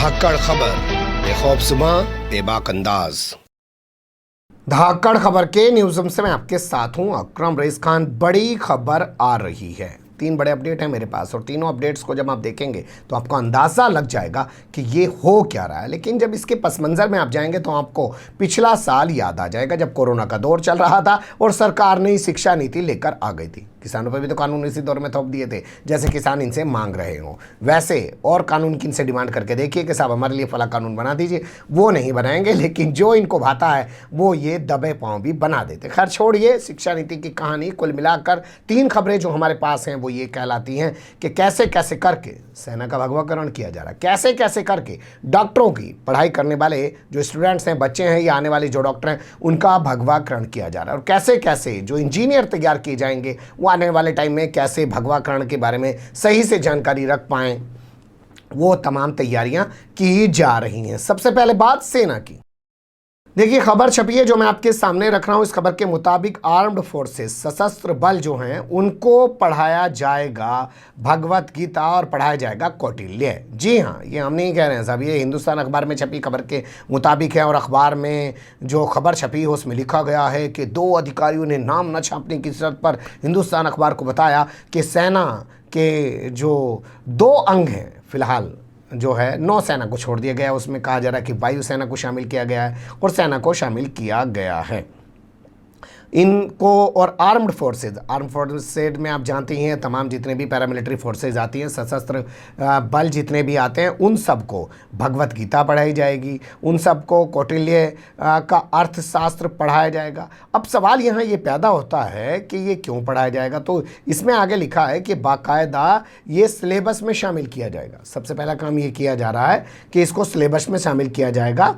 धाकड़ खबर, बेखौफसुमा बेबाक अंदाज। धाकड़ खबर के न्यूज़ रूम से मैं आपके साथ हूं अकरम रईस खान। बड़ी खबर आ रही है, 3 बड़े अपडेट हैं मेरे पास और तीनों अपडेट्स को जब आप देखेंगे तो आपको अंदाज़ा लग जाएगा कि ये हो क्या रहा है। लेकिन जब इसके पस मंज़र में आप जाएंगे तो आपको पिछला साल याद आ जाएगा जब कोरोना का दौर चल रहा था और सरकार नई शिक्षा नीति लेकर आ गई थी। किसानों पर भी तो कानून इसी दौर में थोप दिए थे, जैसे किसान इनसे मांग रहे हों वैसे, और कानून की इनसे डिमांड करके देखिए कि साहब हमारे लिए फला कानून बना दीजिए। वो नहीं बनाएंगे, लेकिन जो इनको भाता है वो ये दबे पांव भी बना देते। खैर छोड़िए शिक्षा नीति की कहानी। कुल मिलाकर 3 खबरें जो हमारे पास हैं वो ये कहलाती हैं कि कैसे कैसे करके सेना का भगवाकरण किया जा रहा है, कैसे कैसे करके डॉक्टरों की पढ़ाई करने वाले जो स्टूडेंट्स हैं, बच्चे हैं या आने वाले जो डॉक्टर हैं, उनका भगवाकरण किया जा रहा है। और कैसे कैसे जो इंजीनियर तैयार किए जाएंगे वो आने वाले टाइम में कैसे भगवाकरण के बारे में सही से जानकारी रख पाएं, वो तमाम तैयारियां की जा रही हैं। सबसे पहले बात सेना की। देखिए खबर छपी है जो मैं आपके सामने रख रहा हूं। इस खबर के मुताबिक आर्म्ड फोर्सेस, सशस्त्र बल जो हैं, उनको पढ़ाया जाएगा भगवत गीता और पढ़ाया जाएगा कौटिल्य। जी हाँ, ये हम नहीं कह रहे हैं साहब, ये हिंदुस्तान अखबार में छपी खबर के मुताबिक है। और अखबार में जो खबर छपी है उसमें लिखा गया है कि 2 अधिकारियों ने नाम न छापने की शर्त पर हिंदुस्तान अखबार को बताया कि सेना के जो 2 अंग हैं, फिलहाल जो है नौसेना को छोड़ दिया गया है। उसमें कहा जा रहा है कि वायुसेना को शामिल किया गया है और सेना को शामिल किया गया है इनको। और आर्म्ड फोर्सेज में आप जानते ही हैं तमाम जितने भी पैरामिलिट्री फोर्सेज आती हैं, सशस्त्र बल जितने भी आते हैं, उन सबको भगवत गीता पढ़ाई जाएगी, उन सबको कौटिल्य का अर्थशास्त्र पढ़ाया जाएगा। अब सवाल यहाँ ये पैदा होता है कि ये क्यों पढ़ाया जाएगा, तो इसमें आगे लिखा है कि बाकायदा ये सिलेबस में शामिल किया जाएगा। सबसे पहला काम ये किया जा रहा है कि इसको सिलेबस में शामिल किया जाएगा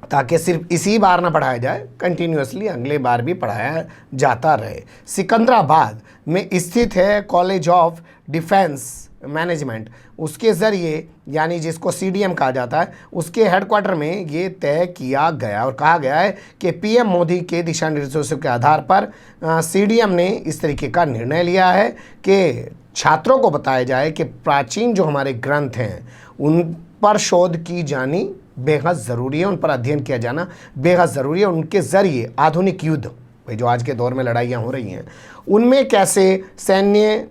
ताकि सिर्फ इसी बार ना पढ़ाया जाए, कंटिन्यूसली अगले बार भी पढ़ाया जाता रहे। सिकंदराबाद में स्थित है कॉलेज ऑफ डिफेंस मैनेजमेंट, उसके ज़रिए यानी जिसको CDM कहा जाता है, उसके हेडक्वार्टर में ये तय किया गया और कहा गया है कि PM मोदी के दिशा निर्देशों के आधार पर CDM ने इस तरीके का निर्णय लिया है कि छात्रों को बताया जाए कि प्राचीन जो हमारे ग्रंथ हैं उन पर शोध की जानी बेहद ज़रूरी है, उन पर अध्ययन किया जाना बेहद ज़रूरी है। उनके ज़रिए आधुनिक युद्ध, भाई जो आज के दौर में लड़ाइयाँ हो रही हैं, उनमें कैसे सैन्य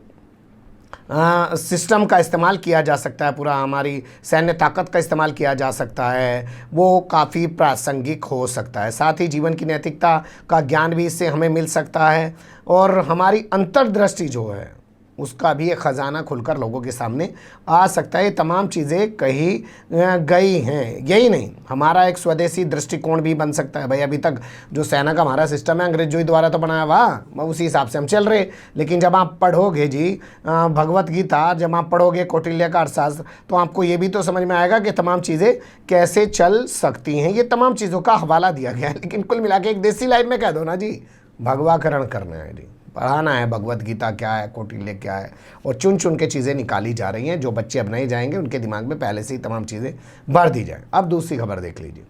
सिस्टम का इस्तेमाल किया जा सकता है, पूरा हमारी सैन्य ताकत का इस्तेमाल किया जा सकता है, वो काफ़ी प्रासंगिक हो सकता है। साथ ही जीवन की नैतिकता का ज्ञान भी इससे हमें मिल सकता है और हमारी अंतर्दृष्टि जो है उसका भी एक ख़जाना खुलकर लोगों के सामने आ सकता है। ये तमाम चीज़ें कही गई हैं। यही नहीं, हमारा एक स्वदेशी दृष्टिकोण भी बन सकता है। भाई अभी तक जो सेना का हमारा सिस्टम है अंग्रेजों ही द्वारा तो बनाया हुआ, उसी हिसाब से हम चल रहे। लेकिन जब आप पढ़ोगे जी भगवत गीता, जब आप पढ़ोगे कौटिल्य का अर्थशास्त्र, तो आपको ये भी तो समझ में आएगा कि तमाम चीज़ें कैसे चल सकती हैं। ये तमाम चीज़ों का हवाला दिया गया है। लेकिन कुल मिला के एक देसी लाइफ में कह दो ना जी, भगवाकरण करना है जी, पढ़ाना है भगवत गीता क्या है, कौटिल्य क्या है, और चुन चुन के चीज़ें निकाली जा रही हैं। जो बच्चे अब नहीं जाएंगे उनके दिमाग में पहले से ही तमाम चीज़ें भर दी जाए। अब दूसरी खबर देख लीजिए।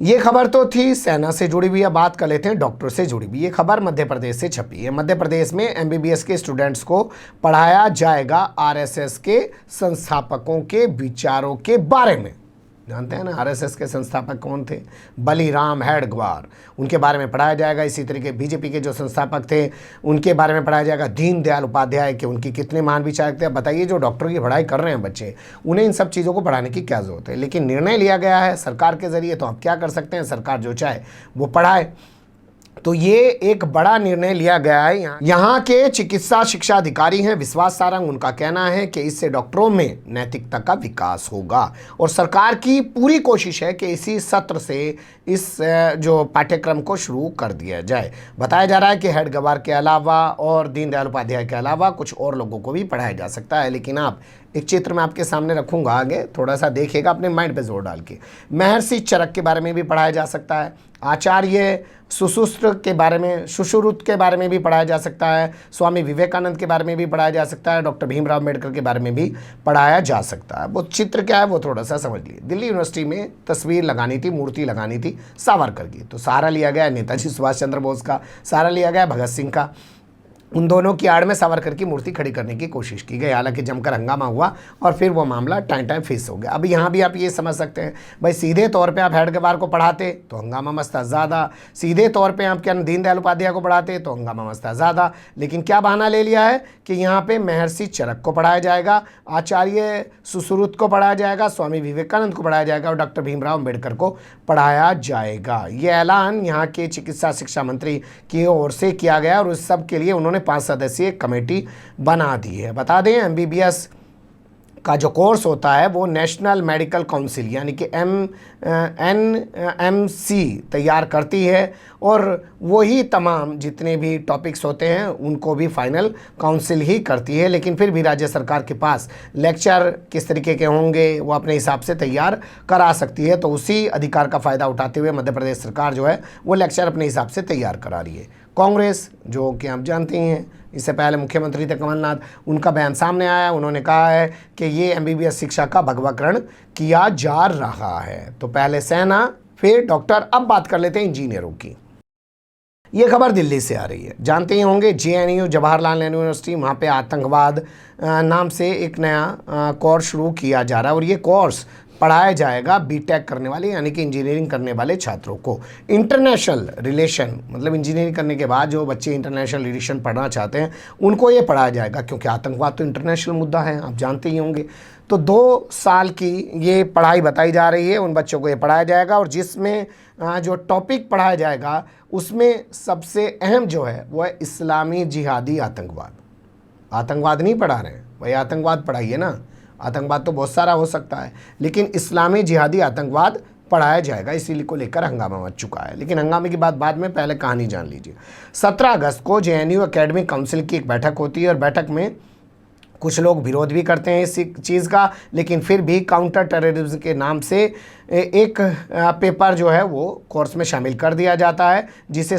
ये खबर तो थी सेना से जुड़ी हुई। अब बात कर लेते हैं डॉक्टर से जुड़ी हुई। ये खबर मध्य प्रदेश से छपी है। मध्य प्रदेश में MBBS के स्टूडेंट्स को पढ़ाया जाएगा RSS के संस्थापकों के विचारों के बारे में। जानते हैं ना RSS के संस्थापक कौन थे? बलीराम हेडगेवार, उनके बारे में पढ़ाया जाएगा। इसी तरीके BJP के जो संस्थापक थे उनके बारे में पढ़ाया जाएगा। दीनदयाल उपाध्याय के, उनकी कितने महान विचारक थे। बताइए जो डॉक्टर की पढ़ाई कर रहे हैं बच्चे, उन्हें इन सब चीज़ों को पढ़ाने की क्या ज़रूरत है? लेकिन निर्णय लिया गया है सरकार के ज़रिए, तो आप क्या कर सकते हैं, सरकार जो चाहे वो पढ़ाए। तो ये एक बड़ा निर्णय लिया गया है। यहाँ के चिकित्सा शिक्षा अधिकारी हैं विश्वास सारंग, उनका कहना है कि इससे डॉक्टरों में नैतिकता का विकास होगा और सरकार की पूरी कोशिश है कि इसी सत्र से इस जो पाठ्यक्रम को शुरू कर दिया जाए। बताया जा रहा है कि हेडगेवार के अलावा और दीनदयाल उपाध्याय के अलावा कुछ और लोगों को भी पढ़ाया जा सकता है। लेकिन आप एक चित्र मैं आपके सामने रखूंगा, आगे थोड़ा सा देखिएगा अपने माइंड पे जोर डाल के। महर्षि चरक के बारे में भी पढ़ाया जा सकता है। आचार्य सुश्रुत के बारे में भी पढ़ाया जा सकता है। स्वामी विवेकानंद के बारे में भी पढ़ाया जा सकता है। डॉक्टर भीमराव अम्बेडकर के बारे में भी पढ़ाया जा सकता है। वो चित्र क्या है वो थोड़ा सा समझ लिए। दिल्ली यूनिवर्सिटी में तस्वीर लगानी थी, मूर्ति लगानी थी सावरकर की, तो सहारा लिया गया नेताजी सुभाष चंद्र बोस का, सहारा लिया गया भगत सिंह का। उन दोनों की आड़ में सावरकर की मूर्ति खड़ी करने की कोशिश की गई। हालांकि जमकर हंगामा हुआ और फिर वो मामला टाइम फेस हो गया। अब यहाँ भी आप ये समझ सकते हैं भाई, सीधे तौर पे आप हेडगेवार को पढ़ाते तो हंगामा मस्ता ज़्यादा, सीधे तौर पे आप क्या दीनदयाल उपाध्याय को पढ़ाते तो हंगामा मस्ता ज़्यादा। लेकिन क्या बहाना ले लिया है कि यहाँ पे महर्षि चरक को पढ़ाया जाएगा, आचार्य सुश्रुत को पढ़ाया जाएगा, स्वामी विवेकानंद को पढ़ाया जाएगा और डॉक्टर भीमराव अम्बेडकर को पढ़ाया जाएगा। ये ऐलान यहाँ के चिकित्सा शिक्षा मंत्री की ओर से किया गया और उस सब के लिए उन्होंने 5 सदस्यीय कमेटी बना दी है। बता दें, एमबीबीएस का जो कोर्स होता है वो नेशनल मेडिकल काउंसिल यानी कि NMC तैयार करती है और वही तमाम जितने भी टॉपिक्स होते हैं उनको भी फाइनल काउंसिल ही करती है। लेकिन फिर भी राज्य सरकार के पास लेक्चर किस तरीके के होंगे वो अपने हिसाब से तैयार करा सकती है। तो उसी अधिकार का फ़ायदा उठाते हुए मध्य प्रदेश सरकार जो है वो लेक्चर अपने हिसाब से तैयार करा रही है। कांग्रेस, जो कि आप जानते ही हैं, इससे पहले मुख्यमंत्री थे कमलनाथ, उनका बयान सामने आया। उन्होंने कहा है कि ये एमबीबीएस शिक्षा का भगवाकरण किया जा रहा है। तो पहले सेना, फिर डॉक्टर, अब बात कर लेते हैं इंजीनियरों की। ये खबर दिल्ली से आ रही है। जानते ही होंगे, JNU जवाहरलाल नेहरू यूनिवर्सिटी, वहाँ पे आतंकवाद नाम से एक नया कोर्स शुरू किया जा रहा है और ये कोर्स पढ़ाया जाएगा बीटेक करने वाले यानी कि इंजीनियरिंग करने वाले छात्रों को। इंटरनेशनल रिलेशन, मतलब इंजीनियरिंग करने के बाद जो बच्चे इंटरनेशनल रिलेशन पढ़ना चाहते हैं उनको ये पढ़ाया जाएगा, क्योंकि आतंकवाद तो इंटरनेशनल मुद्दा है, आप जानते ही होंगे। तो 2 साल की ये पढ़ाई बताई जा रही है, उन बच्चों को ये पढ़ाया जाएगा और जिसमें जो टॉपिक पढ़ाया जाएगा उसमें सबसे अहम जो है वो है इस्लामी जिहादी आतंकवाद। आतंकवाद नहीं पढ़ा रहे हैं भाई, आतंकवाद पढ़ाइए ना, आतंकवाद तो बहुत सारा हो सकता है, लेकिन इस्लामी जिहादी आतंकवाद पढ़ाया जाएगा, इसी को लेकर हंगामा मच चुका है। लेकिन हंगामे की बात बाद में, पहले कहानी जान लीजिए। 17 अगस्त को JNU एकेडमिक काउंसिल की एक बैठक होती है और बैठक में कुछ लोग विरोध भी करते हैं इस चीज़ का, लेकिन फिर भी काउंटर टेररिज्म के नाम से एक पेपर जो है वो कोर्स में शामिल कर दिया जाता है, जिसे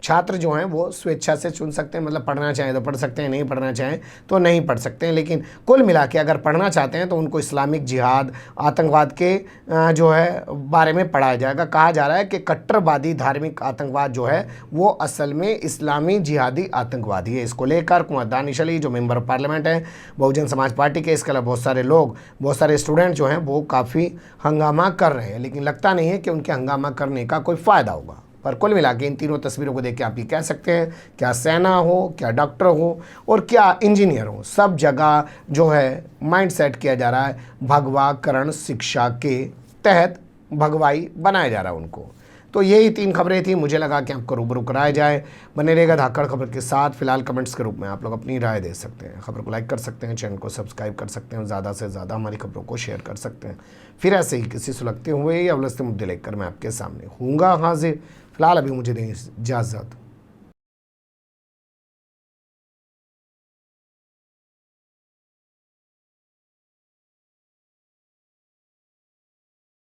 छात्र जो हैं वो स्वेच्छा से चुन सकते हैं। मतलब पढ़ना चाहें तो पढ़ सकते हैं, नहीं पढ़ना चाहें तो नहीं पढ़ सकते हैं। लेकिन कुल मिला के अगर पढ़ना चाहते हैं तो उनको इस्लामिक जिहाद, आतंकवाद के जो है बारे में पढ़ाया जाएगा। कहा जा रहा है कि कट्टरवादी धार्मिक आतंकवाद जो है वो असल में इस्लामी जिहादी आतंकवादी है। इसको लेकर कुंवर दानिश अली जो मेंबर ऑफ पार्लियामेंट हैं बहुजन समाज पार्टी के, इसके अलावा बहुत सारे लोग, बहुत सारे स्टूडेंट जो हैं वो काफ़ी हंगामा कर रहे हैं। लेकिन लगता नहीं है कि उनके हंगामा करने का कोई फ़ायदा होगा। पर कुल मिला के इन तीनों तस्वीरों को देख के आप ये कह सकते हैं, क्या सेना हो, क्या डॉक्टर हो और क्या इंजीनियर हो, सब जगह जो है माइंडसेट किया जा रहा है भगवाकरण शिक्षा के तहत, भगवाई बनाया जा रहा है उनको। तो यही 3 खबरें थी, मुझे लगा कि आपको रूबरू कराया जाए। बने रहेगा धाकड़ खबर के साथ। फिलहाल कमेंट्स के रूप में आप लोग अपनी राय दे सकते हैं, खबर को लाइक कर सकते हैं, चैनल को सब्सक्राइब कर सकते हैं, ज़्यादा से ज़्यादा हमारी खबरों को शेयर कर सकते हैं। फिर ऐसे ही किसी सुलगते हुए या उलझते मुद्दे लेकर मैं आपके सामने हूँगा हाजिर। फिलहाल अभी मुझे दें इजाज़त।